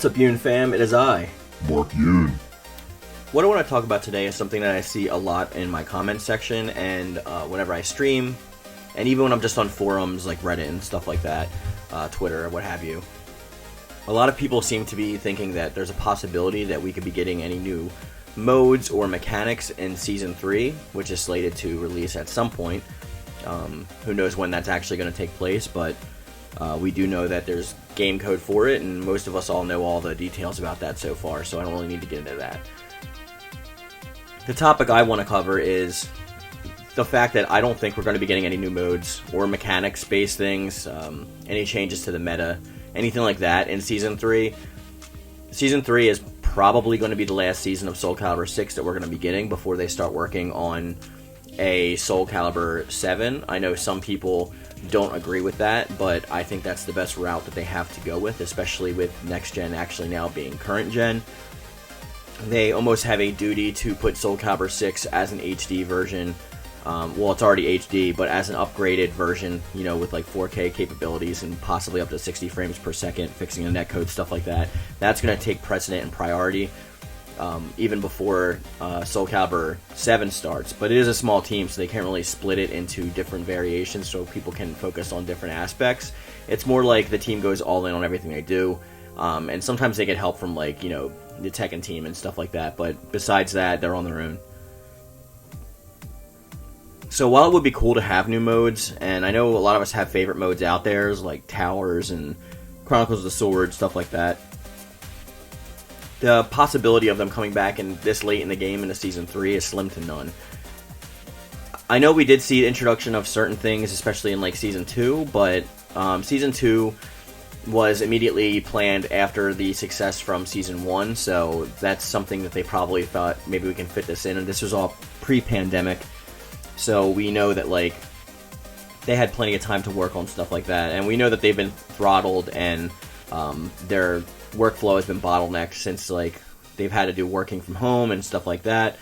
What's up, Yoon-Fam? It is I, Mark Yoon. What I want to talk about today is something that I see a lot in my comment section and whenever I stream, and even when I'm just on forums like Reddit and stuff like that, Twitter, what have you. A lot of people seem to be thinking that there's a possibility that we could be getting any new modes or mechanics in Season 3, which is slated to release at some point. Who knows when that's actually going to take place, but we do know that there's game code for it, and most of us all know all the details about that so far, so I don't really need to get into that. The topic I want to cover is the fact that I don't think we're going to be getting any new modes or mechanics-based things, any changes to the meta, anything like that in Season 3. Season 3 is probably going to be the last season of Soul Calibur 6 that we're going to be getting before they start working on a Soul Calibur 7. I know some people don't agree with that, but I think that's the best route that they have to go with, especially with next gen actually now being current gen. They almost have a duty to put Soul Calibur 6 as an HD version. Well, it's already HD, but as an upgraded version, you know, with like 4K capabilities and possibly up to 60 frames per second, fixing the netcode, stuff like that. That's going to take precedent and priority even before Soul Calibur 7 starts. But it is a small team, so they can't really split it into different variations so people can focus on different aspects. It's more like the team goes all in on everything they do. And sometimes they get help from, like, you know, the Tekken team and stuff like that, but besides that, they're on their own. So while it would be cool to have new modes, and I know a lot of us have favorite modes out there, like Towers and Chronicles of the Sword, stuff like that, the possibility of them coming back in this late in the game into Season 3 is slim to none. I know we did see the introduction of certain things, especially in like Season 2, but Season 2 was immediately planned after the success from Season 1, so that's something that they probably thought maybe we can fit this in, and this was all pre-pandemic, so we know that, like, they had plenty of time to work on stuff like that, and we know that they've been throttled, and their workflow has been bottlenecked since, like, they've had to do working from home and stuff like that.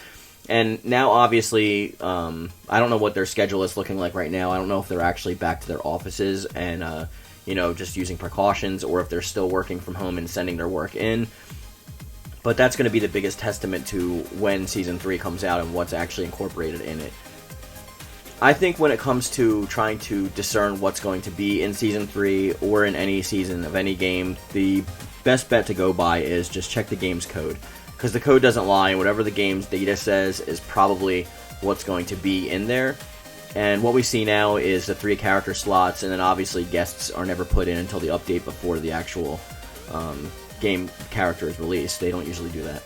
And now, obviously, I don't know what their schedule is looking like right now. I don't know if they're actually back to their offices and you know, just using precautions, or if they're still working from home and sending their work in. But that's going to be the biggest testament to when Season 3 comes out and what's actually incorporated in it. I think when it comes to trying to discern what's going to be in Season 3 or in any season of any game, the best bet to go by is just check the game's code. Because the code doesn't lie, and whatever the game's data says is probably what's going to be in there. And what we see now is the 3 character slots, and then obviously guests are never put in until the update before the actual game character is released. They don't usually do that.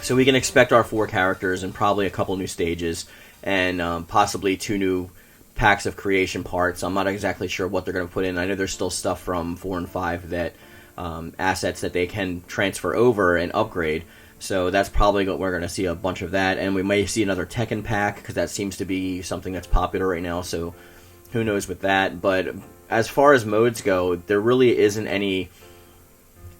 So we can expect our 4 characters and probably a couple new stages, and possibly 2 new packs of creation parts. I'm not exactly sure what they're going to put in. I know there's still stuff from 4 and 5 that assets that they can transfer over and upgrade. So that's probably what we're going to see, a bunch of that, and we may see another Tekken pack, because that seems to be something that's popular right now, so who knows with that. But as far as modes go, there really isn't any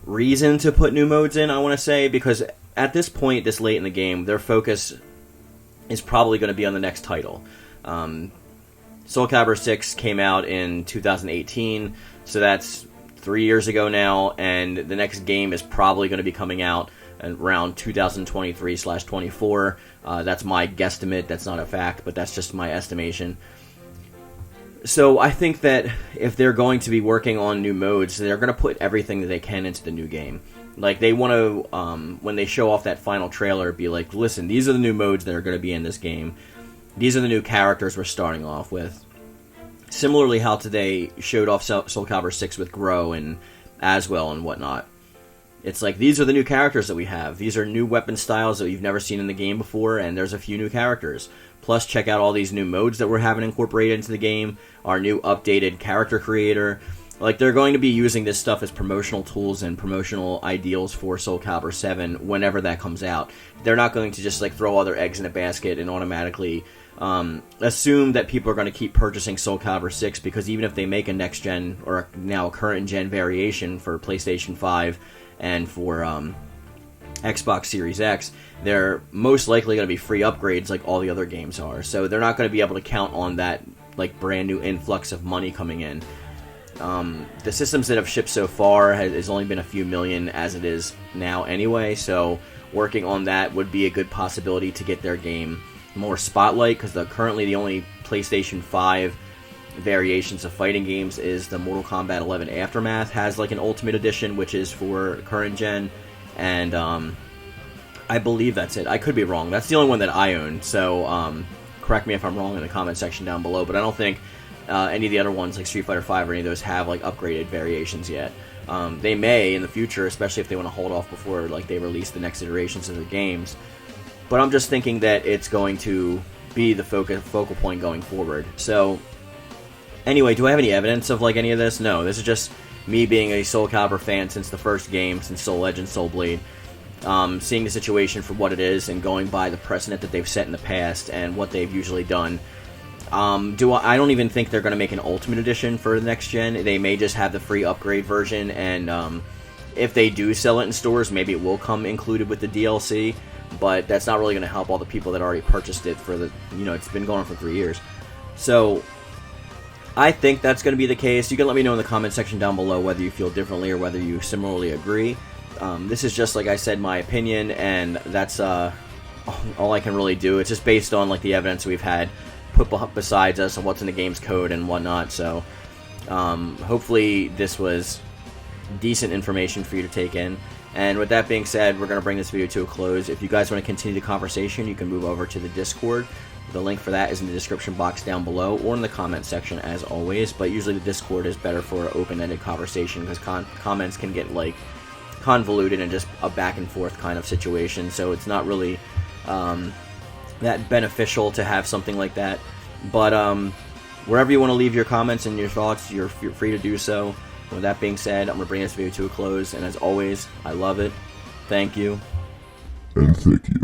reason to put new modes in, I want to say, because at this point, this late in the game, their focus is probably going to be on the next title. Soul Calibur 6 came out in 2018, so that's 3 years ago now, and the next game is probably going to be coming out around 2023/24. That's my guesstimate. That's not a fact, but that's just my estimation. So I think that if they're going to be working on new modes, they're going to put everything that they can into the new game. Like, they want to, when they show off that final trailer, be like, listen, these are the new modes that are going to be in this game. These are the new characters we're starting off with. Similarly how today showed off Soul Calibur 6 with Grow and Aswell and whatnot. It's like, these are the new characters that we have. These are new weapon styles that you've never seen in the game before, and there's a few new characters. Plus, check out all these new modes that we're having incorporated into the game, our new updated character creator. Like, they're going to be using this stuff as promotional tools and promotional ideals for Soul Calibur 7 whenever that comes out. They're not going to just, like, throw all their eggs in a basket and automatically assume that people are going to keep purchasing Soul Calibur 6, because even if they make a next-gen, or now a current-gen variation for PlayStation 5, and for Xbox Series X, they're most likely going to be free upgrades like all the other games are. So they're not going to be able to count on that, like, brand new influx of money coming in. The systems that have shipped so far has only been a few million as it is now anyway, so working on that would be a good possibility to get their game more spotlight, because currently the only PlayStation 5 variations of fighting games is the Mortal Kombat 11 Aftermath has like an Ultimate Edition, which is for current gen, and I believe that's it. I could be wrong. That's the only one that I own, so correct me if I'm wrong in the comment section down below, but I don't think any of the other ones like Street Fighter 5 or any of those have like upgraded variations yet. They may in the future, especially if they want to hold off before like they release the next iterations of the games. But I'm just thinking that it's going to be the focal point going forward. So anyway, do I have any evidence of like any of this? No, this is just me being a Soul Calibur fan since the first game, since Soul Legend, Soul Blade. Seeing the situation for what it is and going by the precedent that they've set in the past and what they've usually done. I don't even think they're going to make an Ultimate Edition for the next gen. They may just have the free upgrade version, and if they do sell it in stores, maybe it will come included with the DLC, but that's not really going to help all the people that already purchased it for the, it's been going on for 3 years. So I think that's going to be the case. You can let me know in the comment section down below whether you feel differently or whether you similarly agree. This is just, like I said, my opinion, and that's all I can really do. It's just based on like the evidence we've had put besides us and what's in the game's code and whatnot. So hopefully this was decent information for you to take in. And with that being said, we're going to bring this video to a close. If you guys want to continue the conversation, you can move over to the Discord. The link for that is in the description box down below or in the comment section as always, but usually the Discord is better for an open-ended conversation because comments can get like convoluted and just a back and forth kind of situation, so it's not really that beneficial to have something like that. But wherever you want to leave your comments and your thoughts, you're free to do so. And with that being said, I'm going to bring this video to a close, and as always, I love it. Thank you. And thank you.